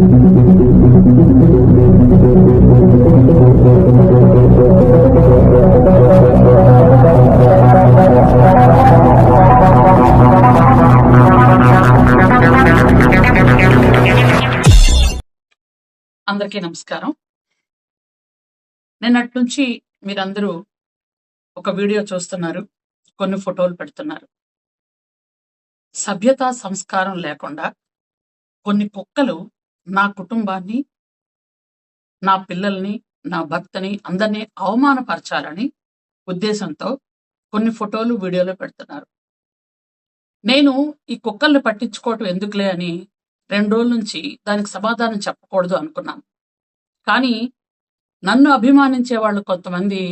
అందరికీ నమస్కారం. నిన్నటి నుంచి మీరందరూ ఒక వీడియో చూస్తున్నారు, కొన్ని ఫోటోలు పెడుతున్నారు. సభ్యత సంస్కారం లేకుండా కొన్ని కుక్కలు నా కుటుంబాన్ని, నా పిల్లల్ని, నా భర్తని అందరినీ అవమానపరచాలని ఉద్దేశంతో కొన్ని ఫోటోలు వీడియోలు పెడుతున్నారు. నేను ఈ కుక్కల్ని పట్టించుకోవటం ఎందుకులే అని 2 రోజుల నుంచి దానికి సమాధానం చెప్పకూడదు అనుకున్నాను. కానీ నన్ను అభిమానించే వాళ్ళు కొంతమంది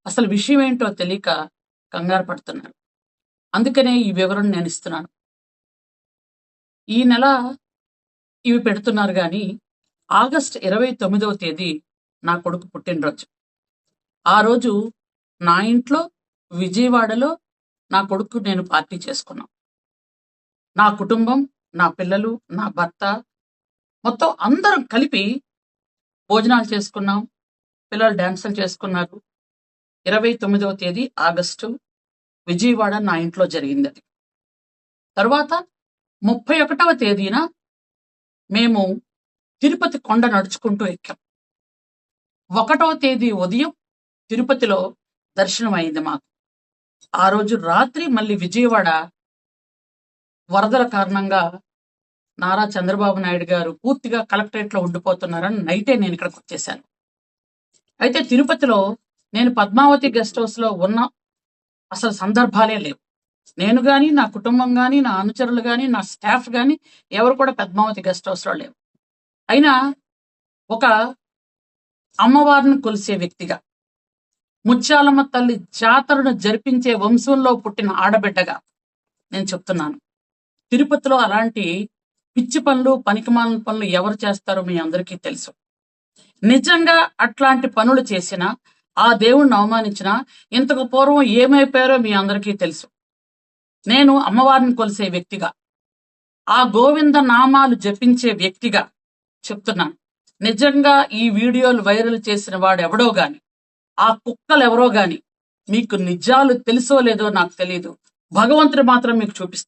అసలు విషయం ఏంటో తెలియక కంగారు పడుతున్నారు. అందుకనే ఈ వివరణ నేను ఇస్తున్నాను. ఈ నెల ఇవి పెడుతున్నారు కానీ ఆగస్టు 29వ తేదీ నా కొడుకు పుట్టినరోజు. ఆ రోజు నా ఇంట్లో విజయవాడలో నా కొడుకు నేను పార్టీ చేసుకున్నాం. నా కుటుంబం, నా పిల్లలు, నా భర్త మొత్తం అందరం కలిపి భోజనాలు చేసుకున్నాం. పిల్లలు డాన్సులు చేసుకున్నారు. 29వ తేదీ ఆగస్టు విజయవాడ నా ఇంట్లో జరిగింది. అది తర్వాత 31వ తేదీన మేము తిరుపతి కొండ నడుచుకుంటూ ఎక్కాం. 1వ తేదీ ఉదయం తిరుపతిలో దర్శనం అయింది మాకు. ఆ రోజు రాత్రి మళ్ళీ విజయవాడ వరదల కారణంగా నారా చంద్రబాబు నాయుడు గారు పూర్తిగా కలెక్టరేట్లో ఉండిపోతున్నారని నైటే నేను ఇక్కడికి వచ్చేసాను. అయితే తిరుపతిలో నేను పద్మావతి గెస్ట్ హౌస్లో ఉన్న అసలు సందర్భాలే లేవు. నేను కానీ, నా కుటుంబం కానీ, నా అనుచరులు కానీ, నా స్టాఫ్ కానీ ఎవరు కూడా పద్మావతి గెస్ట్ హౌస్లో లేవు. అయినా ఒక అమ్మవారిని కొలిసే వ్యక్తిగా, ముత్యాలమ్మ తల్లి జాతరను జరిపించే వంశంలో పుట్టిన ఆడబిడ్డగా నేను చెప్తున్నాను, తిరుపతిలో అలాంటి పిచ్చి పనులు, పనికిమాలిన పనులు ఎవరు చేస్తారో మీ అందరికీ తెలుసు. నిజంగా అట్లాంటి పనులు చేసినా, ఆ దేవుణ్ణి అవమానించినా ఇంతకు పూర్వం ఏమైపోయారో మీ అందరికీ తెలుసు. నేను అమ్మవారిని కొలిసే వ్యక్తిగా, ఆ గోవింద నామాలు జపించే వ్యక్తిగా చెప్తున్నాను. నిజంగా ఈ వీడియోలు వైరల్ చేసిన వాడు ఎవడో గాని, ఆ కుక్కలు ఎవరో గాని, మీకు నిజాలు తెలుసో లేదో నాకు తెలియదు. భగవంతుడు మాత్రం మీకు చూపిస్తాను.